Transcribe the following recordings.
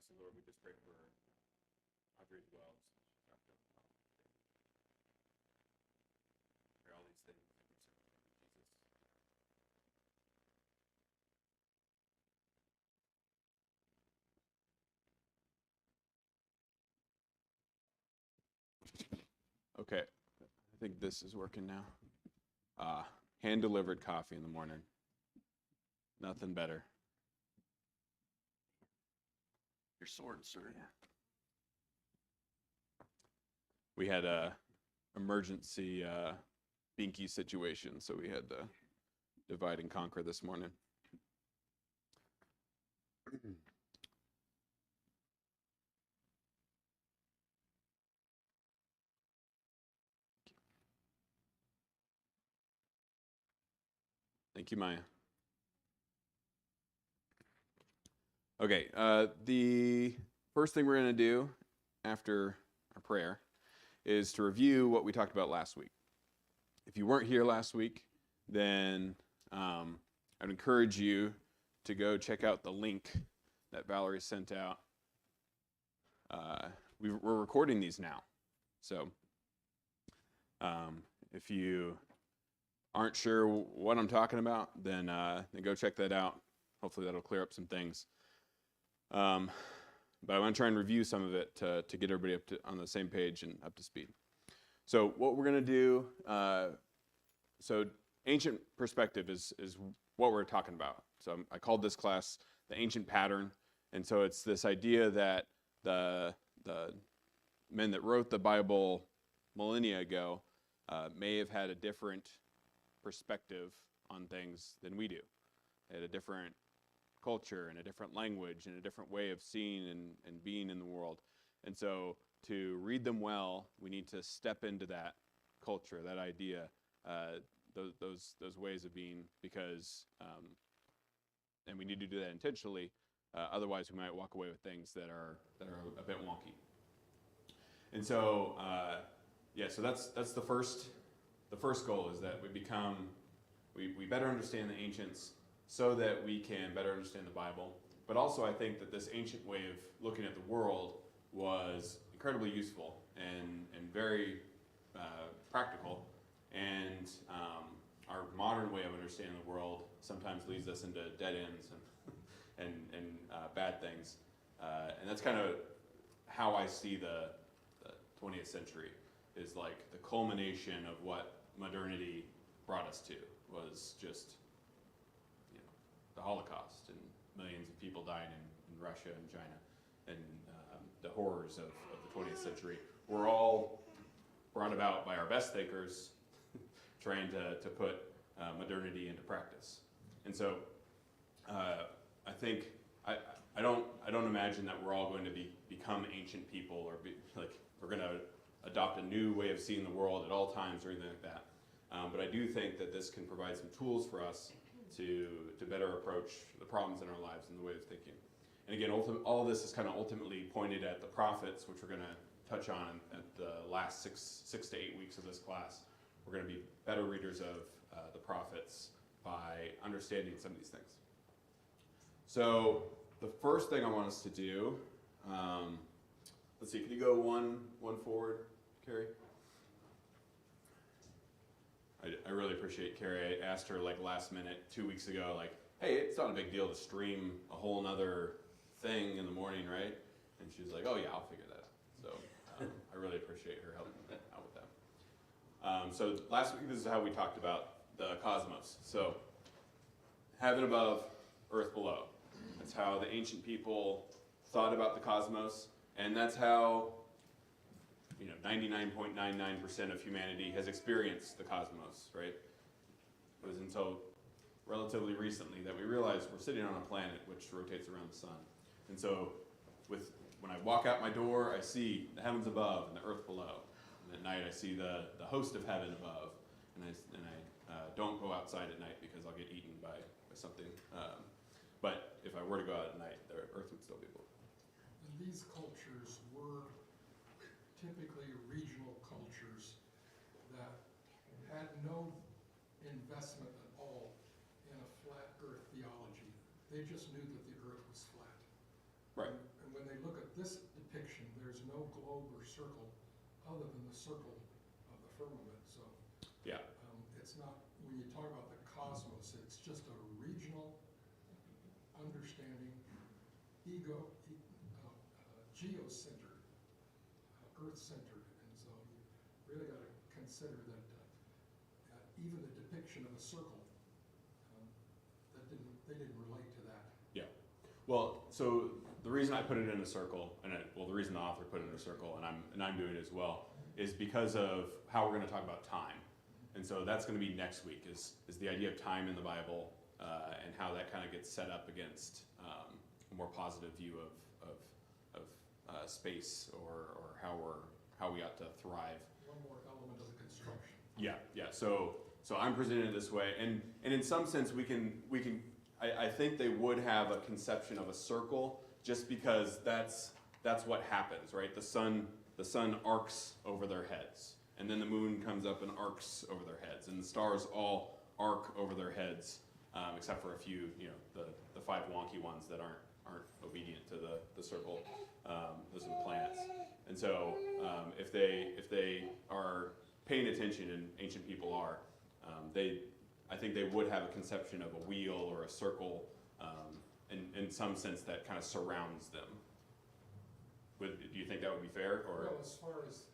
Honestly, Lord, we just pray for Audrey as well. For all these things, Jesus. Okay, I think this is working now. Hand-delivered coffee in the morning. Nothing better. Your sword, sir. Yeah. We had a emergency binky situation, so we had to divide and conquer this morning. Thank you, Maya. Okay, the first thing we're going to do after our prayer is to review what we talked about last week. If you weren't here last week, then I'd encourage you to go check out the link that Valerie sent out. We're recording these now, so if you aren't sure what I'm talking about, then go check that out. Hopefully that'll clear up some things. But I want to try and review some of it to get everybody on the same page and up to speed. So what we're going to do, so ancient perspective is what we're talking about. So I called this class the ancient pattern. And so it's this idea that the men that wrote the Bible millennia ago may have had a different perspective on things than we do. They had a different culture and a different language and a different way of seeing and being in the world. And so to read them well, we need to step into that culture, that idea, those ways of being, because, and we need to do that intentionally. Otherwise, we might walk away with things that are a bit wonky. And so, so that's the first goal, is that we better understand the ancients so that we can better understand the Bible. But also, I think that this ancient way of looking at the world was incredibly useful and very practical. And our modern way of understanding the world sometimes leads us into dead ends and bad things. And that's kind of how I see the 20th century, is like the culmination of what modernity brought us to was just the Holocaust and millions of people dying in Russia and China, and the horrors of the 20th century were all brought about by our best thinkers trying to put modernity into practice. And so I think I don't imagine that we're all going to become ancient people, or we're going to adopt a new way of seeing the world at all times or anything like that. But I do think that this can provide some tools for us to better approach the problems in our lives and the way of thinking. And again, all of this is kind of ultimately pointed at the prophets, which we're going to touch on at the last six to 8 weeks of this class. We're going to be better readers of the prophets by understanding some of these things. So the first thing I want us to do, let's see, can you go one forward, Carrie? I really appreciate Carrie. I asked her last minute 2 weeks ago, hey, it's not a big deal to stream a whole nother thing in the morning, right? And she was like, oh yeah, I'll figure that out. So I really appreciate her helping out with that. So last week, this is how we talked about the cosmos. So heaven above, earth below. That's how the ancient people thought about the cosmos, and that's how 99.99% of humanity has experienced the cosmos, right? It was until relatively recently that we realized we're sitting on a planet which rotates around the sun. And so when I walk out my door, I see the heavens above and the earth below. And at night I see the host of heaven above. And I don't go outside at night because I'll get eaten by something. But if I were to go out at night, the earth would still be below. And these cultures were typically regional cultures that had no investment at all in a flat earth theology. They just knew that the earth was flat. Right. And when they globe or circle other than the circle of the firmament. So Yeah. it's not, when you talk about the cosmos, it's just a regional understanding, geocentered, earth-centered. And so you really got to consider that even the depiction of a circle, they didn't relate to that. Yeah. Well, so the reason I put it in a circle, well, the reason the author put it in a circle, and I'm doing it as well, is because of how we're going to talk about time. And so that's going to be next week, is the idea of time in the Bible, and how that kind of gets set up against a more positive view of space, or how we ought to thrive. One more element of the construction. Yeah. So I'm presenting it this way, and in some sense we can. I think they would have a conception of a circle, just because that's what happens, right? The sun arcs over their heads, and then the moon comes up and arcs over their heads, and the stars all arc over their heads, except for a few, the 5 wonky ones that aren't obedient to the circle. Those are the planets. And so if they are paying attention, and ancient people are, I think they would have a conception of a wheel or a circle, in some sense that kind of surrounds them. Do you think that would be fair? Or? Well, as far as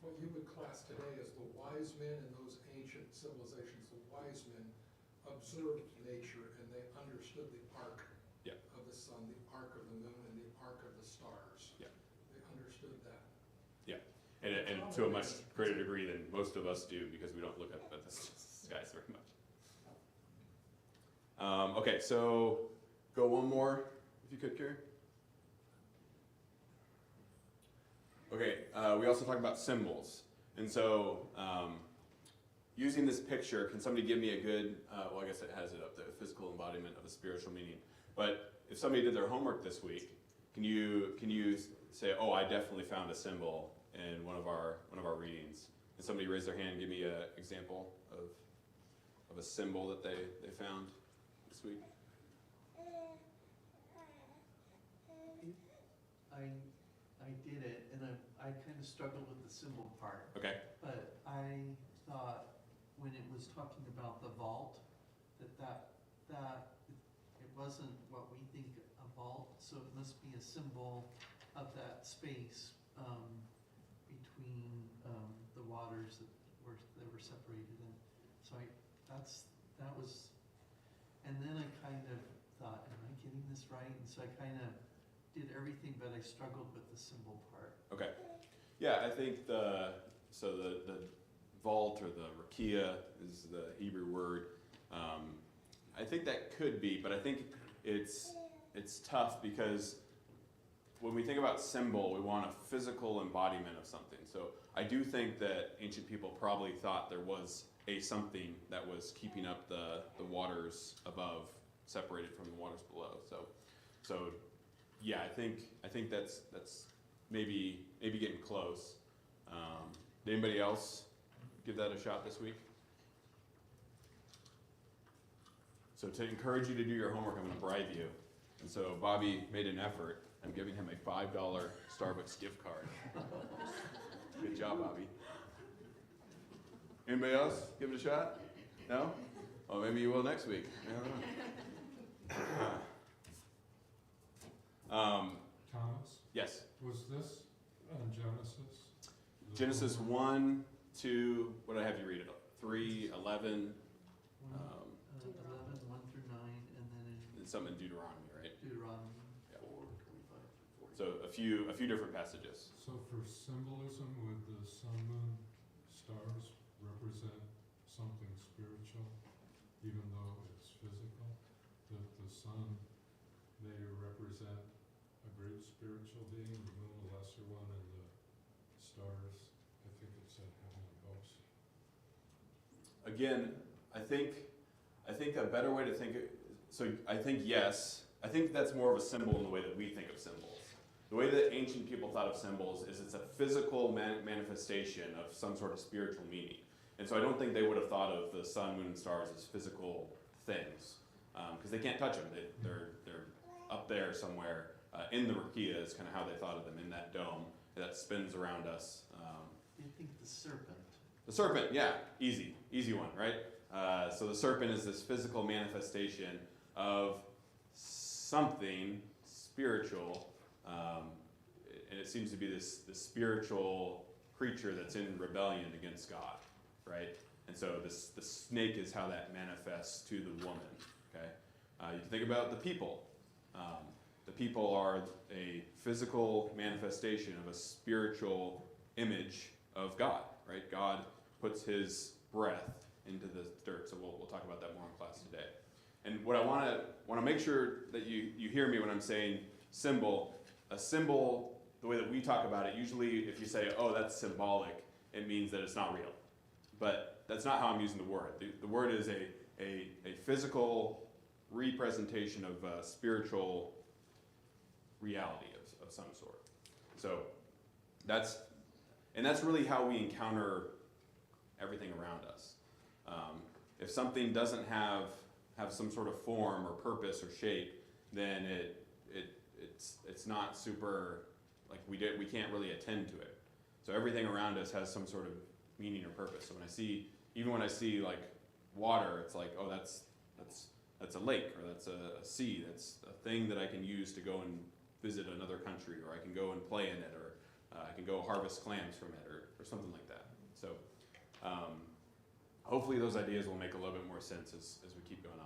what you would class today as the wise men in those ancient civilizations, the wise men observed nature and they understood the arc of the sun, the arc of the moon, and the arc of the stars. Yeah. They understood that. Yeah, and to a much greater degree than most of us do, because we don't look up at the skies very much. Okay, so go one more, if you could, Carrie. Okay, we also talk about symbols. And so using this picture, can somebody give me a good, well, I guess it has it up there, physical embodiment of a spiritual meaning. But if somebody did their homework this week, can you say, oh, I definitely found a symbol in one of our readings? And somebody raise their hand and give me an example of a symbol that they found this week. I did it, and I kind of struggled with the symbol part. Okay. But I thought when it was talking about the vault, that it wasn't what we think a vault, so it must be a symbol of that space between the waters that were separated. And so that was, and then I kind of thought, am I getting this right? And so I kind of did everything, but I struggled with the symbol part. Okay. Yeah, I think the vault, or the rakia is the Hebrew word. I think that could be, but I think it's tough, because when we think about symbol, we want a physical embodiment of something. So I do think that ancient people probably thought there was a something that was keeping up the waters above, separated from the waters below. So yeah, I think that's maybe getting close. Did anybody else give that a shot this week? So to encourage you to do your homework, I'm going to bribe you. And so Bobby made an effort. I'm giving him a $5 Starbucks gift card. Good job, Bobby. Anybody else give it a shot? No? Oh, maybe you will next week. I don't know. Thomas, Yes. was this Genesis? Genesis 1, 2, what did I have you read it? 3, 11, 11, 1 through 9, and then and something in Deuteronomy, right? Deuteronomy. 4:25 to 40. So a few different passages. So for symbolism, would the sun, moon, stars represent something spiritual, even though it's physical? That the sun may represent a great spiritual being, the moon a lesser one, and the stars, I think it said heavenly hosts. Again, I think a better way to think it, so I think yes, I think that's more of a symbol in the way that we think of symbols. The way that ancient people thought of symbols is it's a physical manifestation of some sort of spiritual meaning. And so I don't think they would have thought of the sun, moon, and stars as physical things, because they can't touch them. They're up there somewhere. In the rakia is kind of how they thought of them, in that dome. that spins around us. You think the serpent. The serpent, yeah, easy one, right? So the serpent is this physical manifestation of something spiritual, and it seems to be this spiritual creature that's in rebellion against God, right? And so the snake is how that manifests to the woman, okay? You can think about the people. The people are a physical manifestation of a spiritual image of God, right? God puts his breath into the dirt, so we'll talk about that more in class today. And what I want to make sure that you hear me when I'm saying symbol. A symbol, the way that we talk about it, usually if you say, oh, that's symbolic, it means that it's not real. But that's not how I'm using the word. The word is a physical representation of spiritual reality of some sort. So that's really how we encounter everything around us. If something doesn't have some sort of form or purpose or shape, then it's not super, like we can't really attend to it. So everything around us has some sort of meaning or purpose. So even when I see like water, it's like, oh, that's a lake, or that's a sea, that's a thing that I can use to go and visit another country, or I can go and play in it, or I can go harvest clams from it, or something like that. So hopefully those ideas will make a little bit more sense as we keep going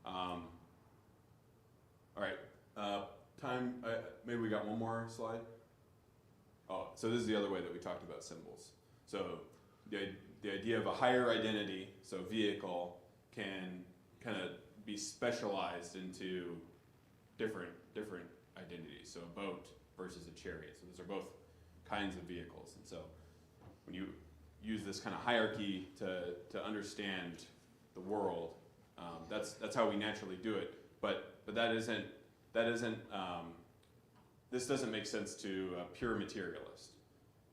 on. All right, maybe we got one more slide. Oh, so this is the other way that we talked about symbols. So the idea of a higher identity, so vehicle, can kind of be specialized into different identities. So a boat versus a chariot. So those are both kinds of vehicles. And so when you use this kind of hierarchy to understand the world, that's how we naturally do it. But this doesn't make sense to a pure materialist,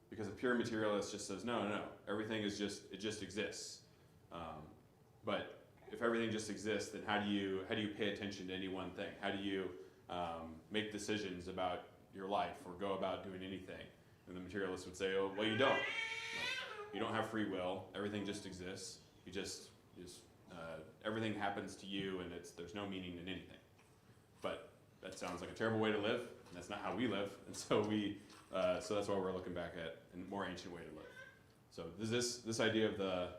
because a pure materialist just says no, everything is it just exists. But if everything just exists, then how do you pay attention to any one thing? How do you make decisions about your life or go about doing anything? And the materialist would say, oh, well, you don't. You don't have free will. Everything just exists. You just everything happens to you, and there's no meaning in anything. But that sounds like a terrible way to live, and that's not how we live. And so so that's why we're looking back at a more ancient way to live. So does this idea of the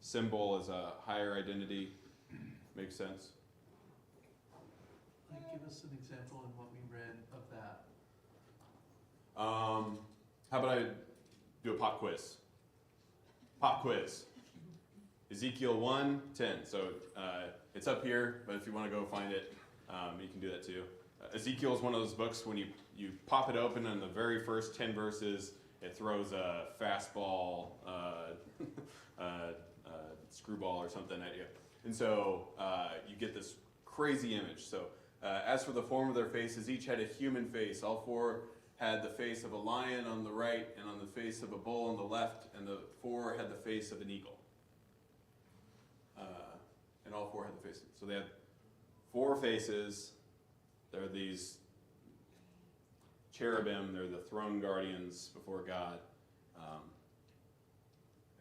symbol as a higher identity make sense? Like, give us an example in what we read of that. How about I do a pop quiz? Pop quiz. Ezekiel 1:10. So it's up here, but if you want to go find it, you can do that too. Ezekiel is one of those books when you pop it open, and the very first 10 verses, it throws a fastball, screwball or something at you. And so you get this crazy image. So as for the form of their faces, each had a human face. All four had the face of a lion on the right, and on the face of a bull on the left, and the four had the face of an eagle. And all four had the faces. So they had 4 faces. They're these cherubim. They're the throne guardians before God.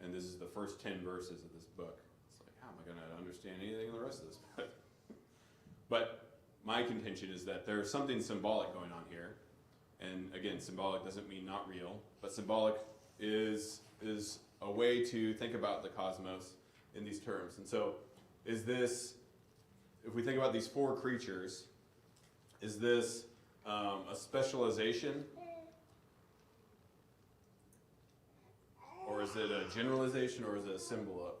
And this is the first 10 verses of this book. It's like, how am I going to understand anything in the rest of this book? But my contention is that there's something symbolic going on here. And again, symbolic doesn't mean not real, but symbolic is a way to think about the cosmos in these terms. And so is this, if we think about these 4 creatures, is this a specialization? Or is it a generalization, or is it a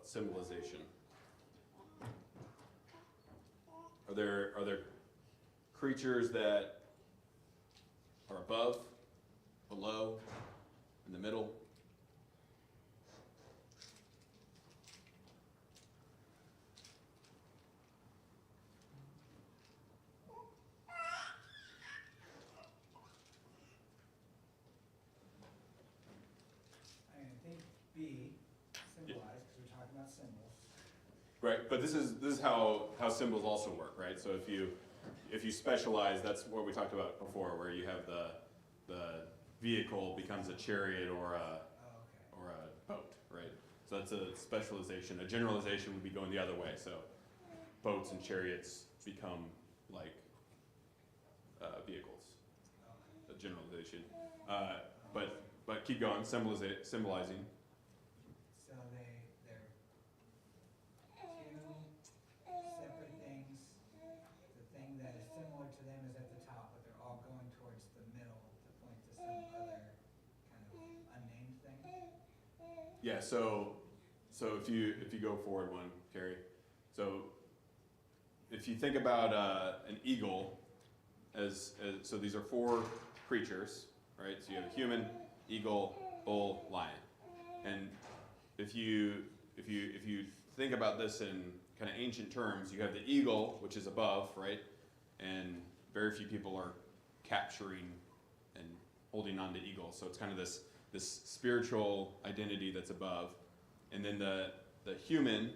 symbolization? Are there creatures that are above, below, in the middle? I think B, symbolized, because we're talking about symbols. Right, but this is how symbols also work, right? So if you specialize, that's what we talked about before, where you have the vehicle becomes a chariot or a Oh, okay. boat, right? So that's a specialization. A generalization would be going the other way. So boats and chariots become like vehicles. Okay. A generalization. But keep going. Symbolizing. So they're two separate things. The thing that is similar to them is at the top, but they're all going towards the middle to point to some other kind of unnamed thing. Yeah. So if you go forward one, Carrie. So if you think about an eagle so these are 4 creatures, right? So you have a human, eagle, bull, lion. And if you think about this in kind of ancient terms, you have the eagle, which is above, right? And very few people are capturing and holding on to eagles. So it's kind of this spiritual identity that's above. And then the human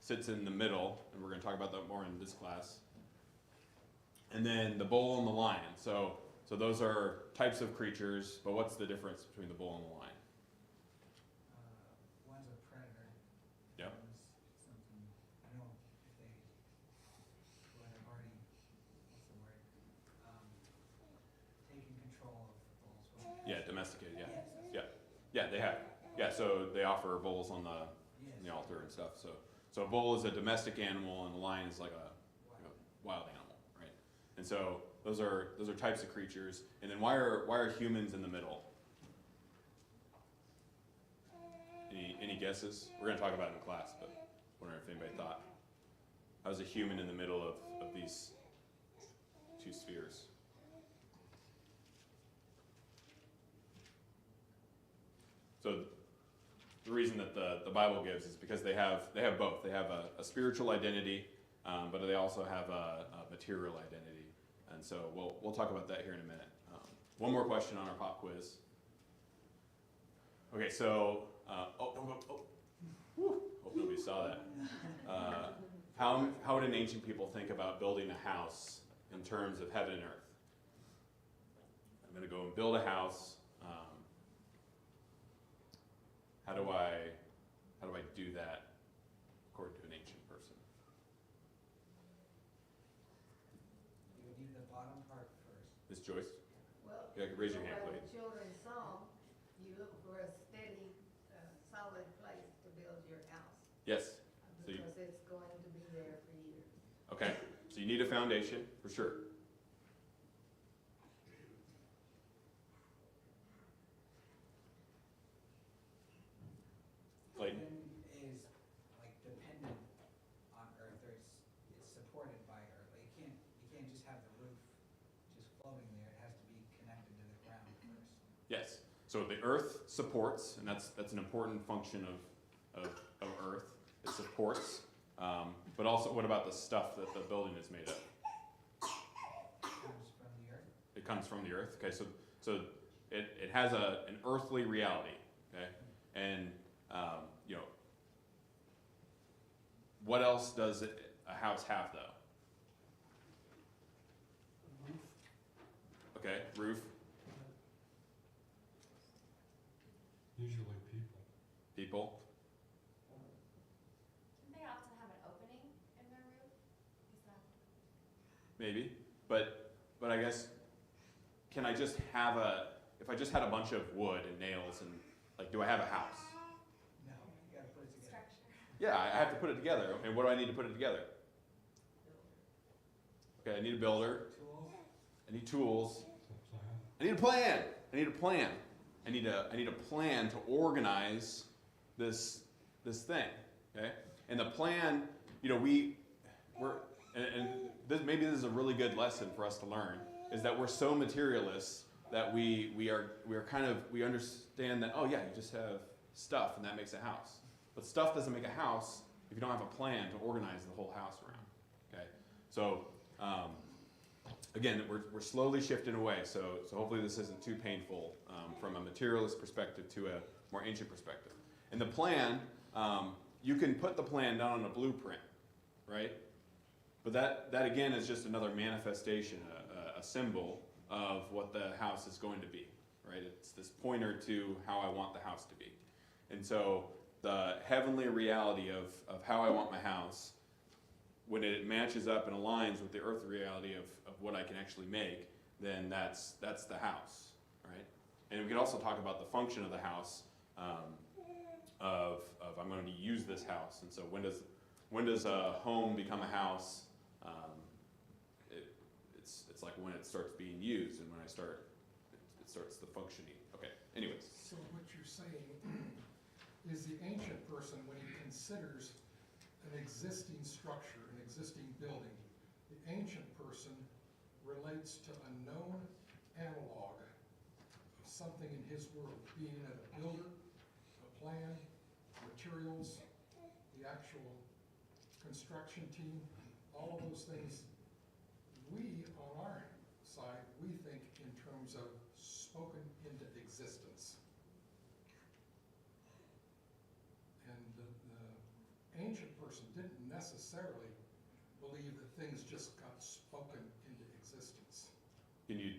sits in the middle, and we're going to talk about that more in this class. And then the bull and the lion. So those are types of creatures, but what's the difference between the bull and the lion? One's a predator. Yep. One's something, I don't know if they, well, they've already, what's the word? Taken control of bulls. Yeah, domesticated, yeah. Yes, that's- Yeah. Yeah, they have. Yeah, so they offer bulls on the Yes. altar and stuff. So a bull is a domestic animal, and a lion is like a wild animal, right? And so those are types of creatures. And then why are humans in the middle? Any guesses? We're going to talk about it in class, but wondering if anybody thought. How's a human in the middle of these 2 spheres? So the reason that the Bible gives is because they have both. They have a spiritual identity, but they also have a material identity. And so we'll talk about that here in a minute. One more question on our pop quiz. Okay, so whew, hope nobody saw that. How did ancient people think about building a house in terms of heaven and earth? I'm going to go and build a house. How do I do that according to an ancient person? You would do the bottom part first. Ms. Joyce? Well, Yeah, raise your hand, like please. the children's song, you look for a steady, solid place to build your house, Yes. So you, because it's going to be there for years. okay. So you need a foundation for sure. Like, Heaven is like dependent on earth, or it's supported by earth. Like you can't just have the roof just floating there. It has to be connected to the ground first. yes. So the earth supports, and that's an important function of earth. It supports. But also, what about the stuff that the building is made of? Comes from the earth. It comes from the earth. Okay, so it has an earthly reality. Okay, and what else does a house have though? Roof. Okay, roof, Usually people. people. Didn't they often have an opening in their roof? Is that? Maybe, but I guess, can I just have if I just had a bunch of wood and nails and like, do I have a house? No, you gotta put it together. Structure. Yeah, I have to put it together. And what do I need to put it together? Okay, I need a builder. Tools. I need tools. It's a plan. I need a plan. I need a plan. I need a plan to organize this thing. Okay, and the plan, we're and this, maybe this is a really good lesson for us to learn, is that we're so materialist that we understand that, oh yeah, you just have stuff and that makes a house. But stuff doesn't make a house if you don't have a plan to organize the whole house around. Okay, so again, we're slowly shifting away. So hopefully this isn't too painful from a materialist perspective to a more ancient perspective. And the plan, you can put the plan down on a blueprint, right? But that again is just another manifestation, a symbol of what the house is going to be. right? It's this pointer to how I want the house to be. And so the heavenly reality of how I want my house, when it matches up and aligns with the earthly reality of what I can actually make, then that's the house, right? And we could also talk about the function of the house, of I'm going to use this house. And so when does a home become a house? It's like when it starts being used, and when it starts the functioning. Okay, anyways. So what you're saying is the ancient person, when he considers an existing structure, an existing building, the ancient person relates to a known analog of something in his world, being it a builder, a plan, materials, the actual construction team, all of those things. We, on our side, we think in terms of spoken into existence. And the ancient person didn't necessarily believe that things just got spoken into existence. Can you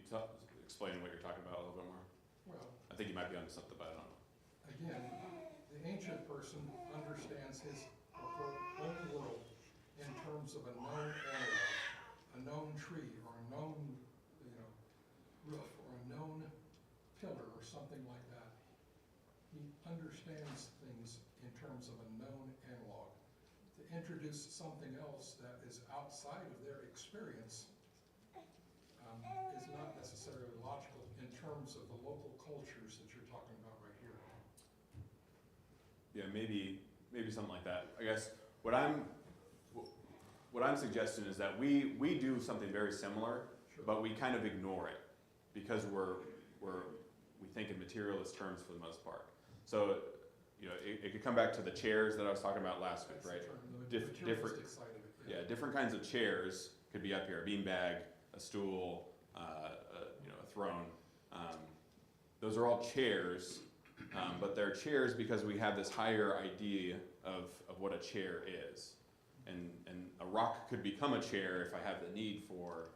explain what you're talking about a little bit more? Well, I think you might be onto something, but I don't know. again, the ancient person understands his or her own world in terms of a known analog, a known tree, or a known, roof, or a known pillar, or something like that. He understands things in terms of a known analog. To introduce something else that is outside of their experience is not necessarily logical in terms of the local cultures that you're talking about right here. Yeah, maybe something like that. I guess what I'm suggesting is that we do something very similar, Sure. but we kind of ignore it because we think in materialist terms for the most part. So, it could come back to the chairs that I was talking about last week, That's right? the term, the different- materialistic side of it. Yeah, different kinds of chairs could be up here: a beanbag, a stool, a throne. Those are all chairs, but they're chairs because we have this higher idea of what a chair is. And a rock could become a chair if I have the need for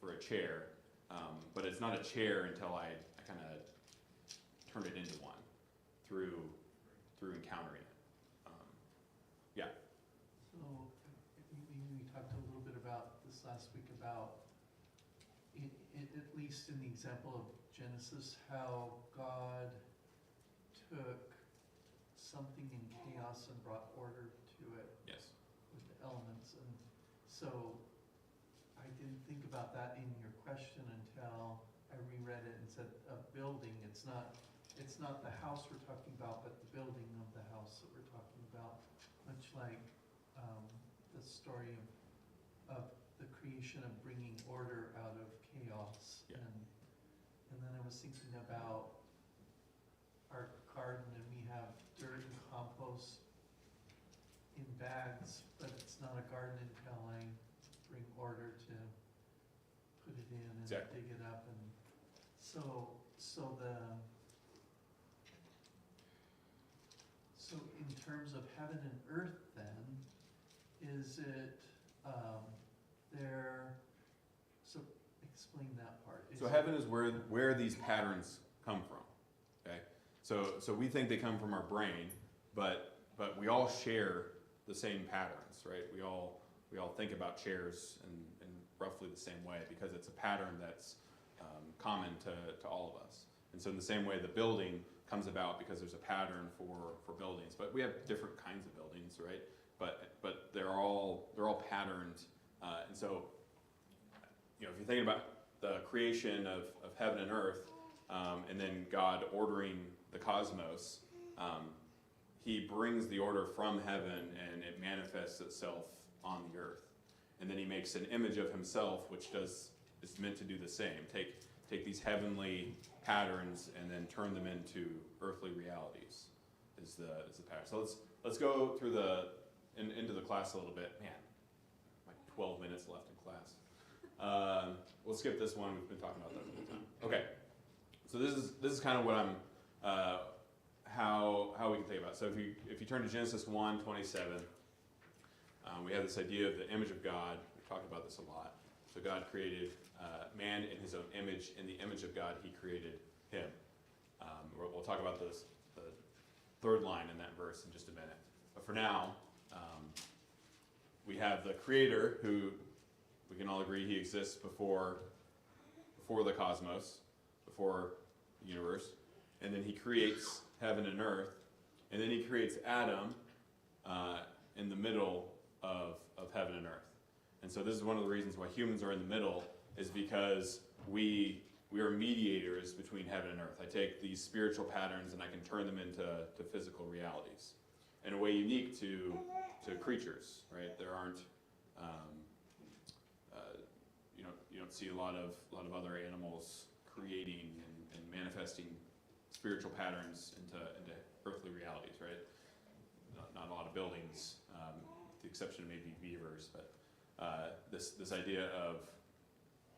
a chair, but it's not a chair until I kind of turn it into one through encountering it. Yeah. So, we talked a little bit about this last week about, at least in the example of Genesis, how God took something in chaos and brought order to it Yes. with the elements. And so I didn't think about that in your question until I reread it and said a building. It's not the house we're talking about, but the building of the house that we're talking about. Much like the story of the creation of bringing order out of chaos. Yeah. And then I was thinking about our garden, and we have dirt and compost in bags, but it's not a garden until I bring order to put it in and Exactly. dig it up. And so in terms of heaven and earth then, is it there, so explain that part. So heaven is where these patterns come from. Okay. So we think they come from our brain, but we all share the same patterns, right? We all think about chairs in roughly the same way because it's a pattern that's common to all of us. And so in the same way, the building comes about because there's a pattern for buildings. But we have different kinds of buildings, right? But they're all patterned. And so, if you're thinking about the creation of heaven and earth, and then God ordering the cosmos, he brings the order from heaven and it manifests itself on the earth. And then he makes an image of himself, which is meant to do the same. Take these heavenly patterns and then turn them into earthly realities is the pattern. So let's go through into the class a little bit. Man, like 12 minutes left in class. We'll skip this one. We've been talking about that the whole time. Okay. So this is kind of what I'm how we can think about it. So if you turn to Genesis 1:27, we have this idea of the image of God. We've talked about this a lot. So God created man in his own image. In the image of God, he created him. talk about the third line in that verse in just a minute. But for now, we have the Creator, who we can all agree he exists before the cosmos, before the universe, and then he creates heaven and earth, and then he creates Adam in the middle of heaven and earth. And so this is one of the reasons why humans are in the middle, is because we are mediators between heaven and earth. I take these spiritual patterns and I can turn them into physical realities in a way unique to creatures, right? There aren't, you don't see a lot of other animals creating and manifesting spiritual patterns into earthly realities, right? Not a lot of buildings, with the exception of maybe beavers, but this idea of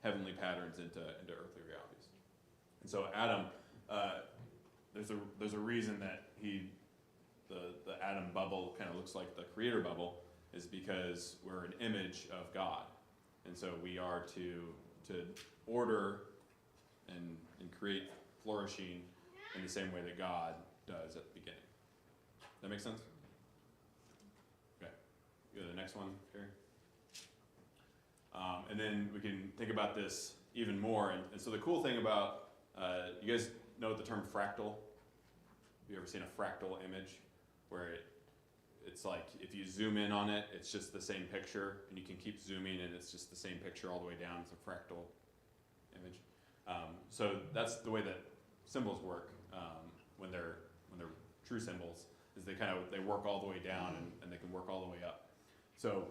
heavenly patterns into earthly realities. And so Adam, there's a reason that the Adam bubble kind of looks like the creator bubble, is because we're an image of God. And so we are to order and create flourishing in the same way that God does at the beginning. Does that make sense? Okay. Go to the next one, Carrie. And then we can think about this even more. And so the cool thing about, you guys know the term fractal? Have you ever seen a fractal image where it's like if you zoom in on it, it's just the same picture, and you can keep zooming and it's just the same picture all the way down. It's a fractal image. So that's the way that symbols work when they're true symbols, is they work all the way down and they can work all the way up. So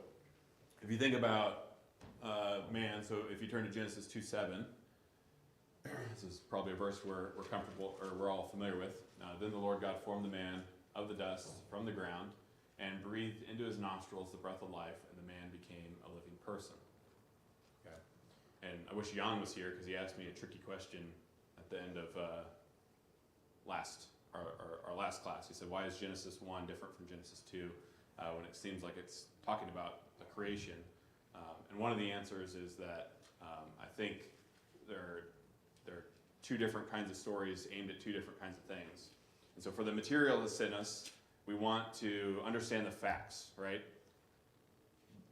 if you think about man, so if you turn to Genesis 2:7, this is probably a verse we're comfortable, or we're all familiar with. Then the Lord God formed the man of the dust from the ground and breathed into his nostrils the breath of life, and the man became a living person. Okay. And I wish Jan was here, because he asked me a tricky question at the end of our last class. He said, why is Genesis 1 different from Genesis 2 when it seems like it's talking about the creation? And one of the answers is that I think there are two different kinds of stories aimed at two different kinds of things. And so for the materialists in us, we want to understand the facts, right?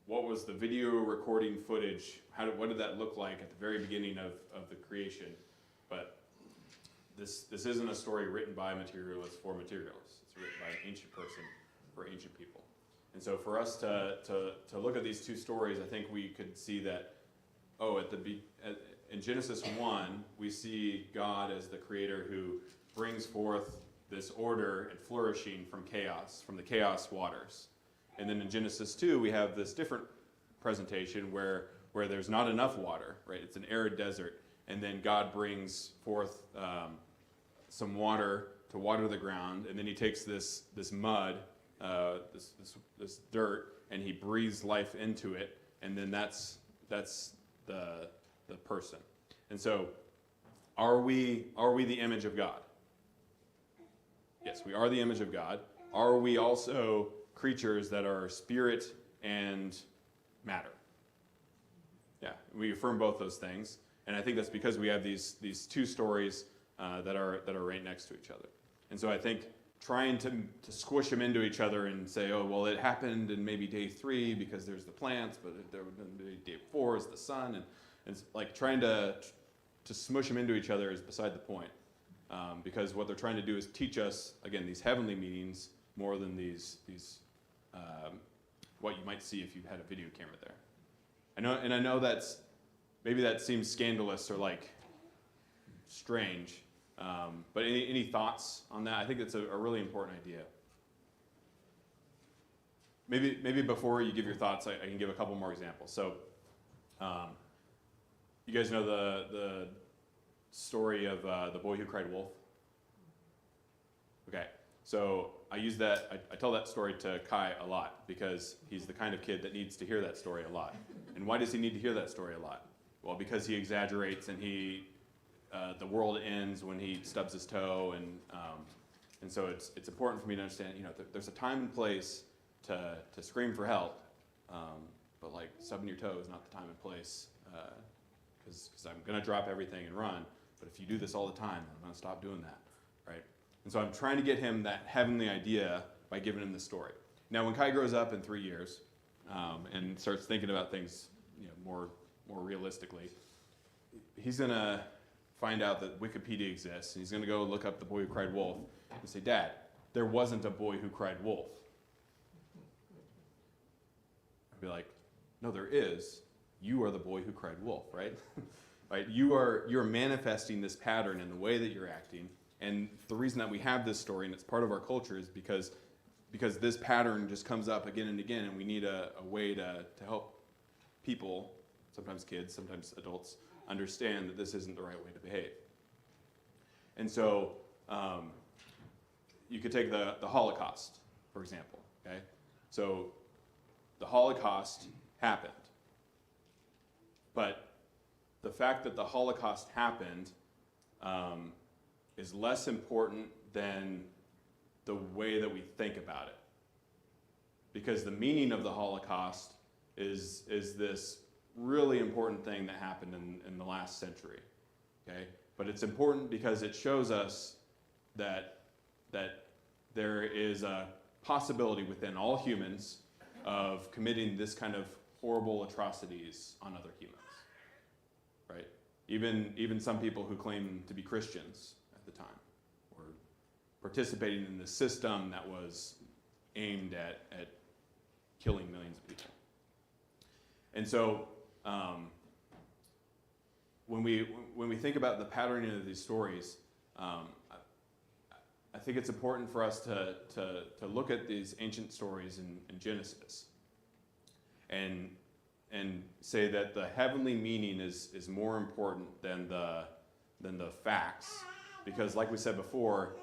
What was the video recording footage? What did that look like at the very beginning of the creation? But this isn't a story written by materialists for materialists. It's written by an ancient person for ancient people. And so for us to look at these two stories, I think we could see that, in Genesis 1, we see God as the creator who brings forth this order and flourishing from chaos, from the chaos waters. And then in Genesis 2, we have this different presentation where there's not enough water, right? It's an arid desert. And then God brings forth some water to water the ground. And then he takes this mud, this dirt, and he breathes life into it. And then that's the person. And so are we the image of God? Yes, we are the image of God. Are we also creatures that are spirit and matter? Yeah, we affirm both those things. And I think that's because we have these two stories that are right next to each other. And so I think trying to squish them into each other and say, oh, well, it happened in maybe day 3 because there's the plants, but there would be day 4 is the sun, and it's like trying to smush them into each other is beside the point. Because what they're trying to do is teach us, again, these heavenly meanings more than these what you might see if you had a video camera there. I know maybe that seems scandalous or like strange, but any thoughts on that? I think it's a really important idea. Maybe before you give your thoughts, I can give a couple more examples. So, you guys know the story of the boy who cried wolf? Okay, so I tell that story to Kai a lot because he's the kind of kid that needs to hear that story a lot. And why does he need to hear that story a lot? Well, because he exaggerates and the world ends when he stubs his toe, and so it's important for me to understand, there's a time and place to scream for help, but like stubbing your toe is not the time and place, because I'm going to drop everything and run. But if you do this all the time, I'm going to stop doing that, right? And so I'm trying to get him that heavenly idea by giving him the story. Now, when Kai grows up in 3 years and starts thinking about things, more realistically, he's gonna find out that Wikipedia exists, and he's gonna go look up the boy who cried wolf and say, "Dad, there wasn't a boy who cried wolf." I'd be like, "No, there is. You are the boy who cried wolf, right?" Right? You're manifesting this pattern in the way that you're acting, and the reason that we have this story and it's part of our culture is because this pattern just comes up again and again, and we need a way to help people, sometimes kids, sometimes adults, understand that this isn't the right way to behave. And so you could take the Holocaust, for example. Okay, so the Holocaust happened, but the fact that the Holocaust happened is less important than the way that we think about it. Because the meaning of the Holocaust is this really important thing that happened in the last century. Okay? But it's important because it shows us that there is a possibility within all humans of committing this kind of horrible atrocities on other humans. Right? Even some people who claim to be Christians at the time were participating in the system that was aimed at killing millions of people. And so when we think about the patterning of these stories, I think it's important for us to look at these ancient stories in Genesis and say that the heavenly meaning is more important than the facts, because like we said before,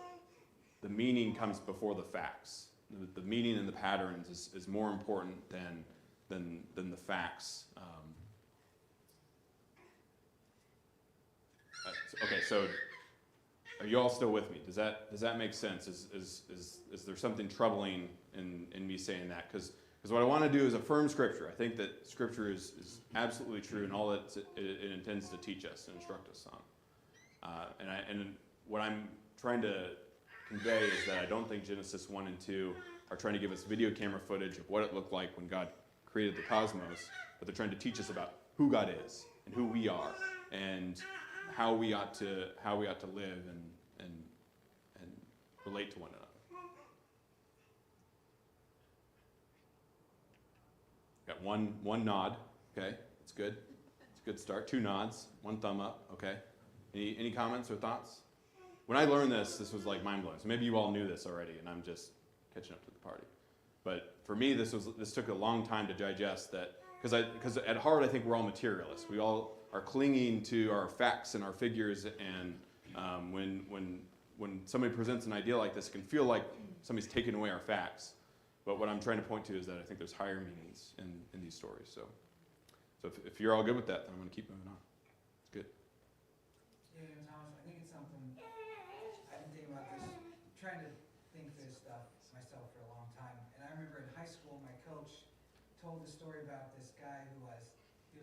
the meaning comes before the facts. The meaning and the patterns is more important than the facts. Okay, so are you all still with me? Does that make sense? Is there something troubling in me saying that? Because what I want to do is affirm Scripture. I think that Scripture is absolutely true in all that it intends to teach us and instruct us on. And what I'm trying to convey is that I don't think Genesis 1 and 2 are trying to give us video camera footage of what it looked like when God created the cosmos, but they're trying to teach us about who God is and who we are and how we ought to live and relate to one another. Got one nod, okay, that's good. It's a good start. 2 nods, 1 thumb up, okay. Any comments or thoughts? When I learned this was like mind-blowing. So maybe you all knew this already, and I'm just catching up to the party. But for me, this took a long time to digest that, because at heart I think we're all materialists. We all are clinging to our facts and our figures, and when somebody presents an idea like this, it can feel like somebody's taking away our facts. But what I'm trying to point to is that I think there's higher meanings in these stories. So if you're all good with that, then I'm going to keep moving on. It's good. Yeah, Thomas, I think it's something, I've been thinking about this, trying to think this stuff myself for a long time. And I remember in high school, my coach told the story about this guy he was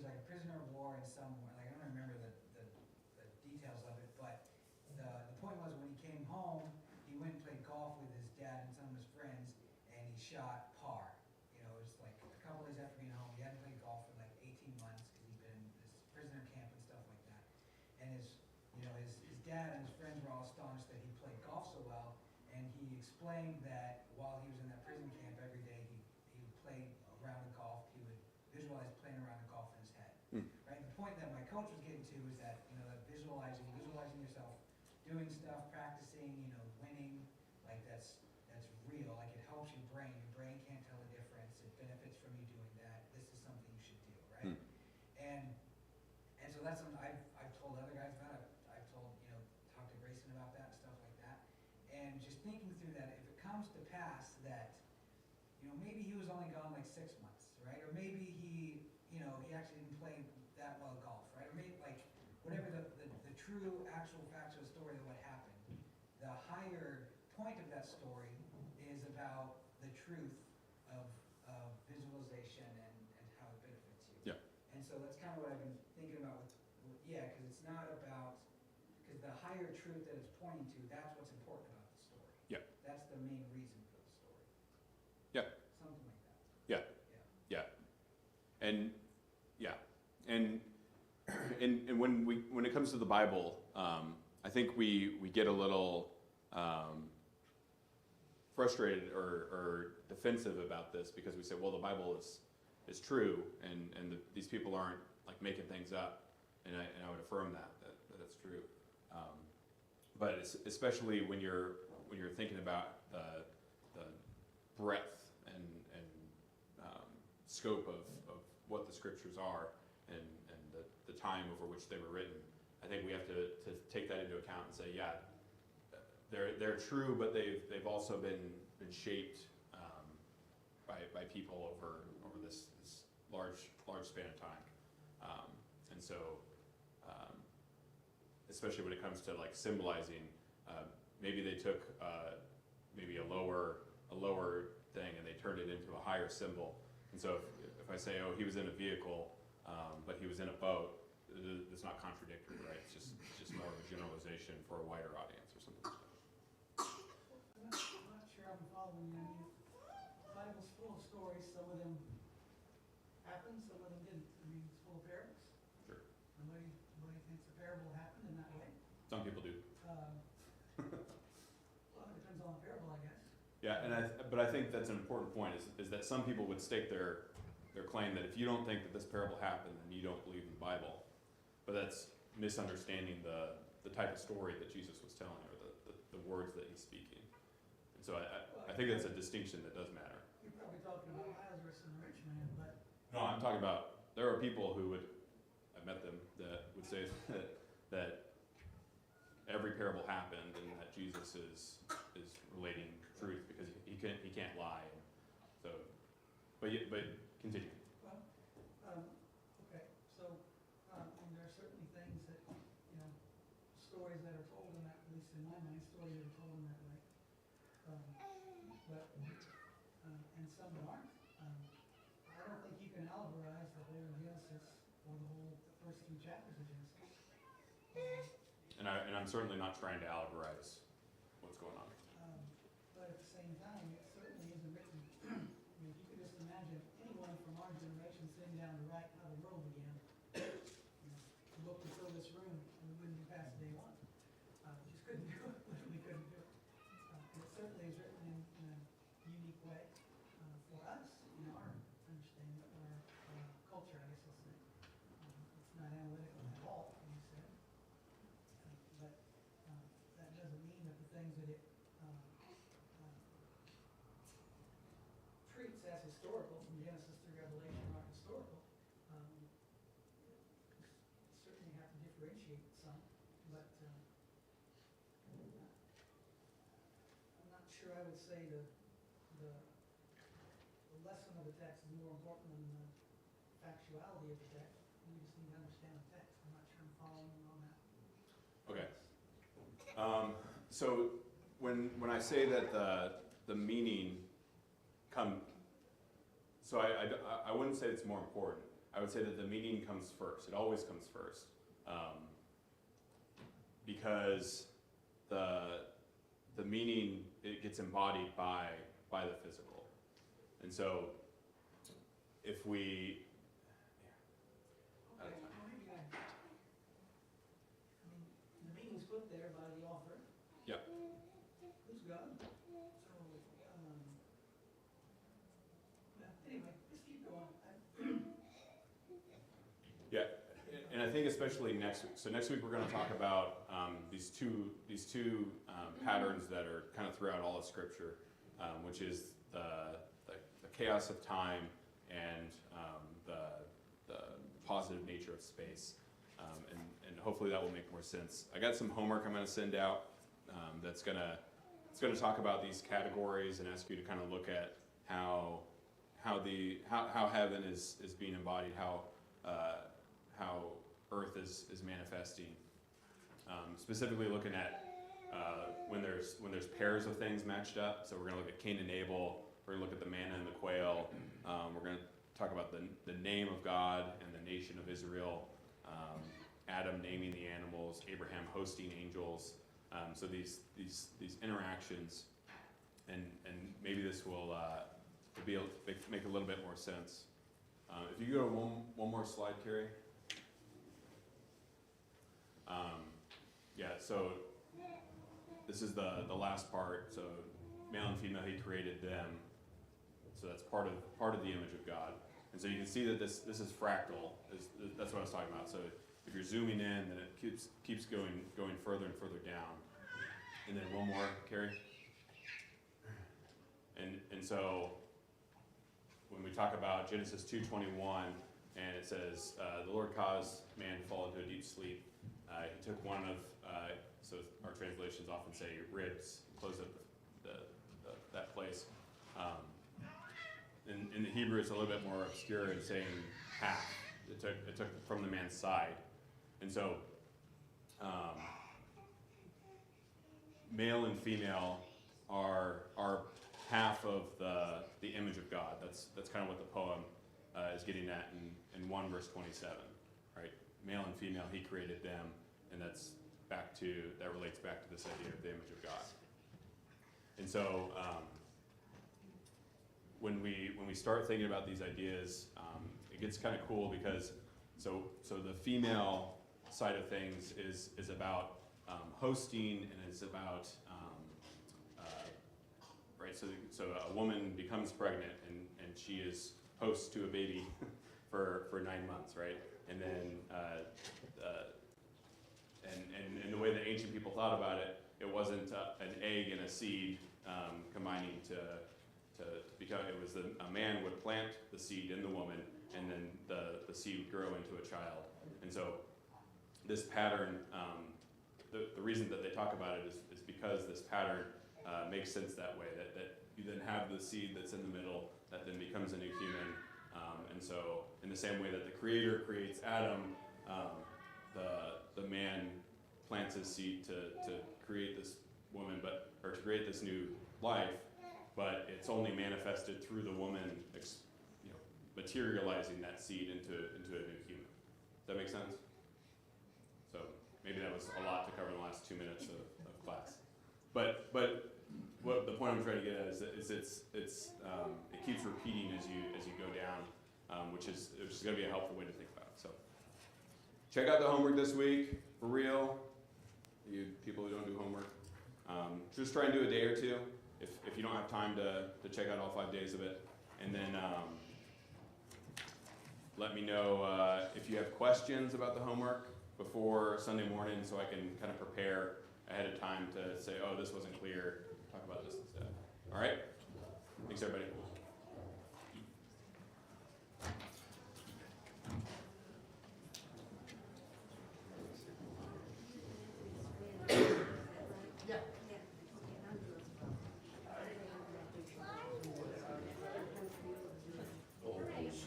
like a prisoner of war in somewhere, like I don't remember the details of it, but the point was when he came home, he went and played golf with his dad and some of his friends, and he shot par. It was like a couple days after being home, he hadn't played golf for like 18 months because he'd been in this prisoner camp and stuff like that. And his dad and his friends were all astonished that he played golf so well, and he explained that while he was in that prison camp every day, he would play a round of golf, he would visualize playing a round of golf in his head. Right? The point that my coach was getting to is that, that visualizing yourself doing stuff, practicing, winning, like that's real, like it helps your brain. Your brain can't tell the difference. It benefits from you doing that. This is something you should do, right? And so that's something I've told other guys about. I've told, talked to Grayson about that and stuff like that. And just thinking through that, if it comes to pass that, maybe he was only gone like 6 months, right? Or maybe he actually didn't play that well golf, right? Or maybe like whatever the true actual facts of the story of what happened, the higher point of that story is about the truth of visualization and how it benefits you. Yeah. And so that's kind of what I've been thinking about because it's not about, because the higher truth that it's pointing to, that's what's important about the story. the main reason for the story. Yeah. Something like that. Yeah. Yeah. And yeah, and when it comes to the Bible, I think we get a little frustrated or defensive about this because we say, well, the Bible is true, and these people aren't like making things up, and I would affirm that that's true. But especially when you're thinking about the breadth and scope of what the scriptures are and the time over which they were written, I think we have to take that into account and say, yeah, they're true, but they've also been shaped by people over this large span of time, and so especially when it comes to like symbolizing, maybe they took maybe a lower thing and they turned it into a higher symbol. And so if I say, oh, he was in a vehicle, but he was in a boat, it's not contradictory, right? It's just more of a generalization for a wider audience or something like that. I'm not sure I'm following you. I mean, the Bible's full of stories. Some of them happened, some of them didn't. I mean, it's full of parables. Sure. Nobody thinks a parable happened in that way. Some people do. Well, it depends on the parable, I guess. Yeah, but I think that's an important point is that some people would stake their claim that if you don't think that this parable happened, then you don't believe in the Bible. But that's misunderstanding the type of story that Jesus was telling or the words that he's speaking. And so I think that's a distinction that does matter. You're probably talking about Lazarus and the rich man, but No, I'm talking about, there are people who would, I've met them, that would say that every parable happened and that Jesus is relating truth because he can't lie. So, but continue. well, okay. So, and there are certainly things that stories that are told in that, at least in my mind, stories that are told in that way. But and some that aren't. I don't think you can allegorize the whole Genesis or the first few chapters of Genesis. And I'm certainly not trying to allegorize what's going on. But at the same time, it certainly isn't written. I mean, if you could just imagine anyone from our generation sitting down to write how the world began, look to fill this room, and we wouldn't be past day one. We just couldn't do it. Literally couldn't do it. And it certainly is written in a unique way for us in our understanding or culture, I guess I'll say. It's not analytical at all, as you said. But that doesn't mean that the things that it treats as historical, from Genesis through Revelation, are historical. Certainly have to differentiate some, but I'm not sure I would say the lesson of the text is more important than the factuality of the text. We just need to understand the text. I'm not sure I'm following you on that. Okay. So when I say that the meaning so I wouldn't say it's more important. I would say that the meaning comes first. It always comes first, because the meaning, it gets embodied by the physical, and so if we Okay, well, maybe I mean, the meaning's put there by the author. Yep. Who's God? So, well, anyway, just keep going. Yeah, and I think especially next week. So next week we're going to talk about these two patterns that are kind of throughout all of Scripture, which is the chaos of time and the positive nature of space, and hopefully that will make more sense. I got some homework I'm going to send out that's going to talk about these categories and ask you to kind of look at how heaven is being embodied, how Earth is manifesting. Specifically looking at when there's pairs of things matched up. So we're going to look at Cain and Abel. We're going to look at the manna and the quail. We're going to talk about the name of God and the nation of Israel. Adam naming the animals. Abraham hosting angels. So these interactions, and maybe this will make a little bit more sense. If you go to one more slide, Carrie. Yeah, so this is the last part. So male and female, he created them. So that's part of the image of God. And so you can see that this is fractal. That's what I was talking about. So if you're zooming in, then it keeps going further and further down. And then one more, Carrie. And so when we talk about Genesis 2:21, and it says, the Lord caused man to fall into a deep sleep. He took one of, so our translations often say ribs, close up that place. In the Hebrew, it's a little bit more obscure in saying half. It took from the man's side. And so male and female are half of the image of God. That's kind of what the poem is getting at in 1 verse 27, right? Male and female, he created them, and that relates back to this idea of the image of God. And so when we start thinking about these ideas, it gets kind of cool because so the female side of things is about hosting, and it's about right. So a woman becomes pregnant, and she is host to a baby for 9 months, right? And then and the way the ancient people thought about it, it wasn't an egg and a seed combining to become. It was a man would plant the seed in the woman, and then the seed would grow into a child. And so this pattern, the reason that they talk about it is because this pattern makes sense that way. That you then have the seed that's in the middle that then becomes a new human. And so in the same way that the Creator creates Adam, the man plants his seed to create this woman, or to create this new life, but it's only manifested through the woman, materializing that seed into a new human. Does that make sense? So maybe that was a lot to cover in the last 2 minutes of class, but what the point I'm trying to get at is it keeps repeating as you go down, which is going to be a helpful way to think about it. So check out the homework this week for real. You people who don't do homework, just try and do a day or two if you don't have time to check out all 5 days of it, and then let me know if you have questions about the homework before Sunday morning, so I can kind of prepare ahead of time to say, oh, this wasn't clear, talk about this instead. All right? Thanks, everybody.